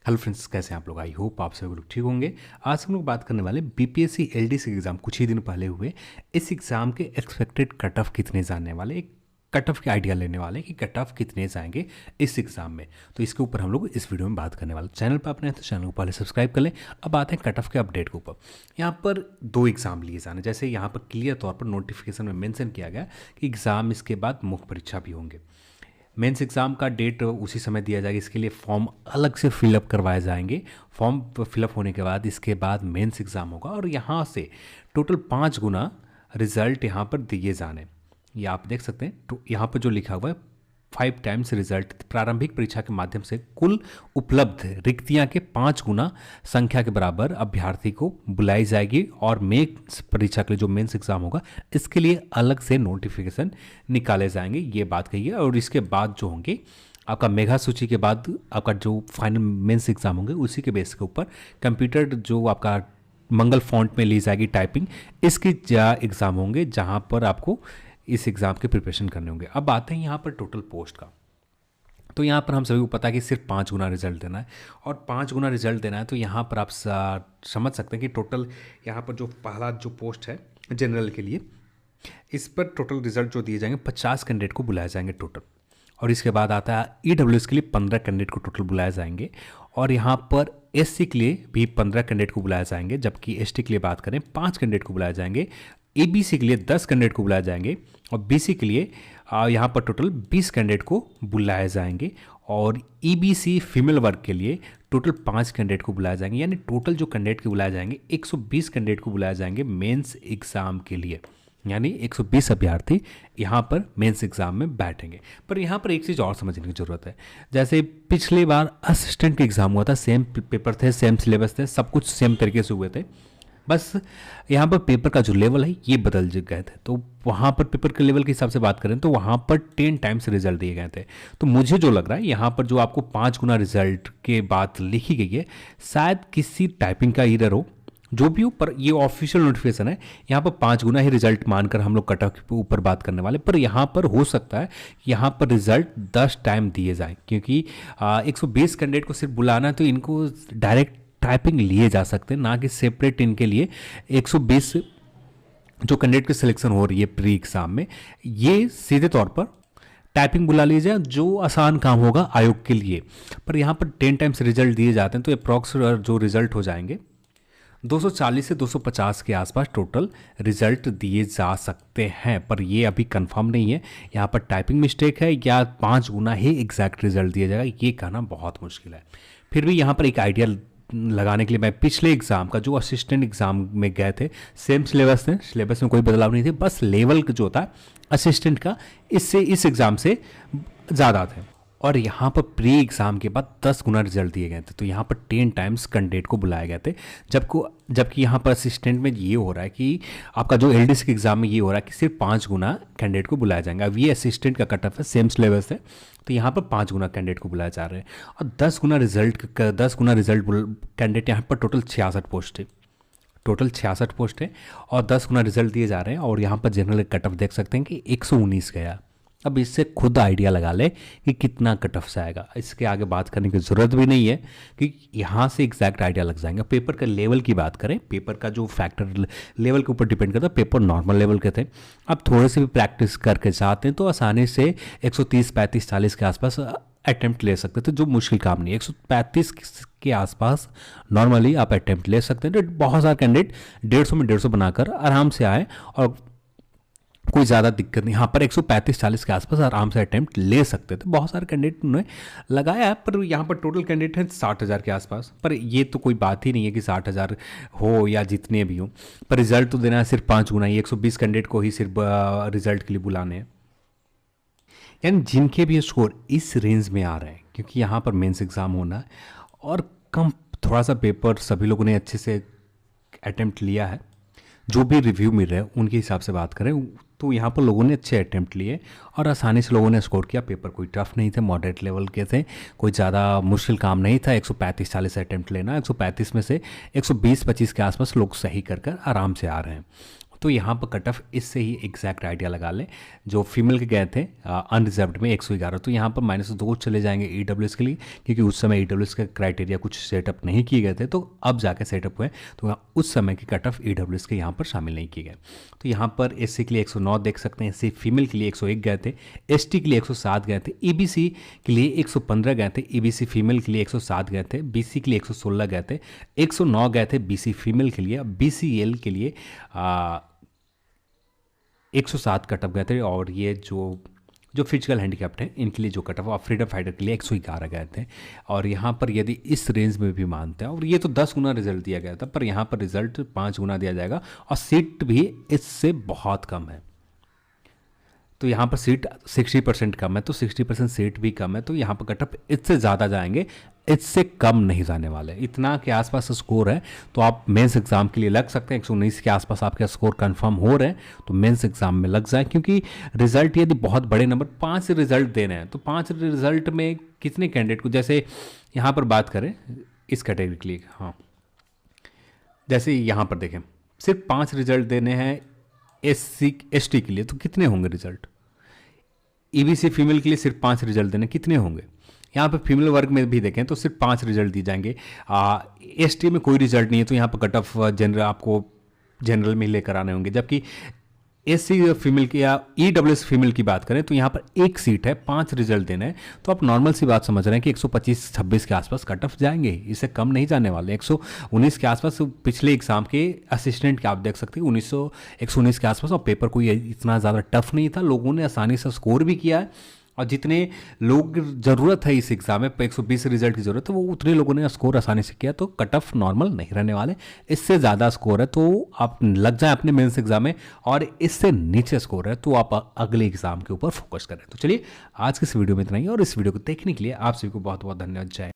Hello friends, कैसे हैं आप लोग। आई होप आप सभी लोग ठीक होंगे। आज हम लोग बात करने वाले बीपीएससी एलडीसी एग्ज़ाम कुछ ही दिन पहले हुए। इस एग्ज़ाम के एक्सपेक्टेड कट ऑफ कितने जाने वाले, एक कट ऑफ के आइडिया लेने वाले कि कट ऑफ कितने जाएंगे इस एग्ज़ाम में। तो इसके ऊपर हम लोग इस वीडियो में बात करने वाले। चैनल पर अपने हैं तो चैनल को पहले सब्सक्राइब कर लें। अब आते हैं कट ऑफ के अपडेट के ऊपर। यहाँ पर दो एग्ज़ाम लिए जाने, जैसे यहाँ पर क्लियर तौर पर नोटिफिकेशन में मेंशन किया गया कि एग्ज़ाम इसके बाद मुख्य परीक्षा भी होंगे। मेंस एग्ज़ाम का डेट उसी समय दिया जाएगा। इसके लिए फॉर्म अलग से फिलअप करवाए जाएंगे। फॉर्म फिलअप होने के बाद इसके बाद मेंस एग्ज़ाम होगा और यहाँ से टोटल 5 गुना रिजल्ट यहाँ पर दिए जाने। ये आप देख सकते हैं। तो यहाँ पर जो लिखा हुआ है 5 टाइम्स रिजल्ट प्रारंभिक परीक्षा के माध्यम से कुल उपलब्ध रिक्तियां के 5 गुना संख्या के बराबर अभ्यर्थी को बुलाई जाएगी और मेंस परीक्षा के लिए जो मेंस एग्जाम होगा इसके लिए अलग से नोटिफिकेशन निकाले जाएंगे। ये बात कही है। और इसके बाद जो होंगे आपका मेगा सूची के बाद आपका जो फाइनल मेंस एग्जाम होंगे उसी के बेस के ऊपर कंप्यूटर जो आपका मंगल फॉन्ट में ली जाएगी टाइपिंग, इसके एग्ज़ाम होंगे जहाँ पर आपको इस एग्ज़ाम के प्रिपरेशन करने होंगे। अब आते हैं यहाँ पर टोटल पोस्ट का। तो यहाँ पर हम सभी को पता है कि सिर्फ 5 गुना रिजल्ट देना है और 5 गुना रिजल्ट देना है। तो यहाँ पर आप समझ सकते हैं कि टोटल यहाँ पर जो पहला जो पोस्ट है जनरल के लिए, इस पर टोटल रिजल्ट जो दिए जाएंगे 50 कैंडिडेट को बुलाए जाएंगे टोटल। और इसके बाद आता है ईडब्ल्यूएस के लिए 15 कैंडिडेट को टोटल बुलाए जाएंगे। और यहाँ पर एससी के लिए भी 15 कैंडिडेट को बुलाए जाएंगे, जबकि एसटी के लिए बात करें 5 कैंडिडेट को बुलाए जाएंगे। एबीसी के लिए 10 कैंडिडेट को बुलाए जाएंगे और बीसी के लिए यहाँ पर टोटल 20 कैंडिडेट को बुलाए जाएंगे। और ईबीसी फीमेल वर्ग के लिए टोटल 5 कैंडिडेट को बुलाए जाएंगे। यानी टोटल जो कैंडिडेट को बुलाए जाएंगे 120 कैंडिडेट को बुलाए जाएंगे मेंस एग्ज़ाम के लिए। यानी 120 अभ्यर्थी यहाँ पर मेंस एग्ज़ाम में बैठेंगे। पर यहाँ पर एक चीज़ और समझने की ज़रूरत है। जैसे पिछली बार असिस्टेंट का एग्ज़ाम हुआ था, सेम पेपर थे, सेम सिलेबस थे, सब कुछ सेम तरीके से हुए थे। बस यहाँ पर पेपर का जो लेवल है ये बदल गए थे। तो वहाँ पर पेपर के लेवल के हिसाब से बात करें तो वहाँ पर 10 टाइम्स रिजल्ट दिए गए थे। तो मुझे जो लग रहा है यहाँ पर जो आपको 5 गुना रिजल्ट के बात लिखी गई है, शायद किसी टाइपिंग का एरर हो, जो भी हो, पर ये ऑफिशियल नोटिफिकेशन है। यहाँ पर 5 गुना ही रिजल्ट मानकर हम लोग कट ऑफ के ऊपर बात करने वाले। पर यहाँ पर हो सकता है यहाँ पर रिजल्ट 10 टाइम दिए जाएँ, क्योंकि 120 कैंडिडेट को सिर्फ बुलाना है तो इनको डायरेक्ट टाइपिंग लिए जा सकते हैं, ना कि सेपरेट इनके लिए 120 जो कैंडिडेट की सिलेक्शन हो रही है प्री एग्जाम में, ये सीधे तौर पर टाइपिंग बुला लीजिए जो आसान काम होगा आयोग के लिए। पर यहाँ पर 10 टाइम्स रिजल्ट दिए जाते हैं तो अप्रॉक्स जो रिजल्ट हो जाएंगे 240 से 250 के आसपास टोटल रिजल्ट दिए जा सकते हैं। पर ये अभी कंफर्म नहीं है यहाँ पर टाइपिंग मिस्टेक है या 5 गुना ही एग्जैक्ट रिजल्ट दिया जाएगा, ये कहना बहुत मुश्किल है। फिर भी यहाँ पर एक आइडिया लगाने के लिए मैं पिछले एग्ज़ाम का जो असिस्टेंट एग्ज़ाम में गए थे, सेम सिलेबस थे, सिलेबस में कोई बदलाव नहीं थे, बस लेवल जो था असिस्टेंट का इससे इस एग्ज़ाम से ज़्यादा थे। और यहाँ पर प्री एग्ज़ाम के बाद 10 गुना रिजल्ट दिए गए थे। तो यहाँ पर 10 टाइम्स कैंडिडेट को बुलाए गए थे, जबकि यहाँ पर असिस्टेंट में ये हो रहा है कि आपका जो एलडीसी के एग्ज़ाम में ये हो रहा है कि सिर्फ 5 गुना कैंडिडेट को बुलाया जाएगा। अब ये असिस्टेंट का कट ऑफ है, सेम सिलेबस है, तो यहाँ पर 5 गुना कैंडिडेट को बुलाया जा रहे हैं। और 10 गुना रिजल्ट कैंडिडेट यहाँ पर टोटल 66 पोस्ट है। टोटल 66 पोस्ट है और 10 गुना रिजल्ट दिए जा रहे हैं। और यहाँ पर जनरल कट ऑफ देख सकते हैं कि 119 गया। अब इससे खुद आइडिया लगा ले कि कितना कट ऑफ से आएगा। इसके आगे बात करने की ज़रूरत भी नहीं है कि यहाँ से एग्जैक्ट आइडिया लग जाएंगे। पेपर का लेवल की बात करें, पेपर का जो फैक्टर लेवल के ऊपर डिपेंड करता है। पेपर नॉर्मल लेवल के थे, अब थोड़े से भी प्रैक्टिस करके जाते हैं तो आसानी से 130, 35, 40 के आसपास अटैम्प्ट ले सकते थे, जो मुश्किल काम नहीं है। 135 के आसपास नॉर्मली आप अटैम्प्ट ले सकते हैं। तो बहुत सारे कैंडिडेट 150 में 150 बनाकर आराम से आए और कोई ज़्यादा दिक्कत नहीं। यहाँ पर 135-40 के आसपास आराम से अटैम्प्ट ले सकते थे। बहुत सारे कैंडिडेट ने लगाया है, पर यहाँ पर टोटल कैंडिडेट हैं 60,000 के आसपास। पर ये तो कोई बात ही नहीं है कि 60,000 हो या जितने भी हो, पर रिजल्ट तो देना है सिर्फ 5 गुना ही। 120 कैंडिडेट को ही सिर्फ रिजल्ट के लिए बुलाने हैं। यानी जिनके भी स्कोर इस रेंज में आ रहे हैं, क्योंकि यहाँ पर मेंस एग्ज़ाम होना है और कम थोड़ा सा पेपर सभी लोगों ने अच्छे से अटैम्प्ट लिया है, जो भी रिव्यू मिल रहे हैं उनके हिसाब से बात करें तो यहाँ पर लोगों ने अच्छे अटैम्प्ट लिए और आसानी से लोगों ने स्कोर किया। पेपर कोई टफ नहीं थे, मॉडरेट लेवल के थे, कोई ज़्यादा मुश्किल काम नहीं था। 135-40 अटैम्प्ट लेना, 135 में से 120-25 के आसपास लोग सही कर आराम से आ रहे हैं। तो यहाँ पर कट ऑफ इससे ही एग्जैक्ट आइडिया लगा लें। जो फीमेल के गए थे अनरिजर्व्ड में 111, तो यहाँ पर -2 चले जाएंगे EWS के लिए, क्योंकि उस समय EWS का क्राइटेरिया कुछ सेटअप नहीं किए गए थे, तो अब जाके सेटअप हुए, तो उस समय के कट ऑफ EWS के यहाँ पर शामिल नहीं किए गए। तो यहाँ पर SC के लिए 109 देख सकते हैं, SC फीमेल के लिए 101 गए थे, ST के लिए 107 गए थे, EBC के लिए 115 गए थे, EBC फीमेल के लिए 107 गए थे, BC के लिए 116 गए थे, 109 गए थे BC फीमेल के लिए, BCL के लिए 107 कटअप गए थे। और ये जो फिजिकल हैंडीकैप्ड हैं इनके लिए जो कटअप और फ्रीडम फाइटर के लिए 111 गए थे। और यहाँ पर यदि इस रेंज में भी मानते हैं, और ये तो 10 गुना रिजल्ट दिया गया था, पर यहाँ पर रिजल्ट 5 गुना दिया जाएगा और सीट भी इससे बहुत कम है। तो यहाँ पर सीट 60% कम है, तो 60% सीट भी कम है, तो यहाँ पर कटअप इससे ज़्यादा जाएंगे, इससे कम नहीं जाने वाले। इतना के आसपास स्कोर है तो आप मेंस एग्ज़ाम के लिए लग सकते हैं। 119 के आसपास आपके स्कोर कंफर्म हो रहे हैं तो मेंस एग्ज़ाम में लग जाए, क्योंकि रिजल्ट यदि बहुत बड़े नंबर 5 रिजल्ट दे रहे हैं तो 5 रिजल्ट में कितने कैंडिडेट को, जैसे यहाँ पर बात करें इस कैटेगरी के लिए, हाँ जैसे यहाँ पर देखें सिर्फ 5 रिजल्ट देने हैं SC ST के लिए, तो कितने होंगे रिजल्ट। EBC फीमेल के लिए सिर्फ 5 रिजल्ट देने कितने होंगे। यहाँ पर फीमेल वर्ग में भी देखें तो सिर्फ 5 रिजल्ट दिए जाएंगे। ST में कोई रिजल्ट नहीं है, तो यहाँ पर कट ऑफ जनरल आपको जनरल में लेकर आने होंगे। जबकि SC फीमेल की या EWS फीमेल की बात करें तो यहाँ पर एक सीट है, 5 रिजल्ट देना है, तो आप नॉर्मल सी बात समझ रहे हैं कि 125-26 के आसपास कट ऑफ जाएंगे, इससे कम नहीं जाने वाले। 119 के आसपास पिछले एग्जाम के असिस्टेंट के आप देख सकते हैं 119 के आसपास, और पेपर कोई इतना ज़्यादा टफ नहीं था, लोगों ने आसानी से स्कोर भी किया है। और जितने लोग ज़रूरत है इस एग्ज़ाम में 120 रिजल्ट की ज़रूरत है, वो उतने लोगों ने स्कोर आसानी से किया, तो कट ऑफ नॉर्मल नहीं रहने वाले। इससे ज़्यादा स्कोर है तो आप लग जाए अपने मेंस एग्ज़ाम में, और इससे नीचे स्कोर है तो आप अगले एग्ज़ाम के ऊपर फोकस करें। तो चलिए आज की इस वीडियो में इतना ही, और इस वीडियो को देखने के लिए आप सभी को बहुत बहुत धन्यवाद। जय।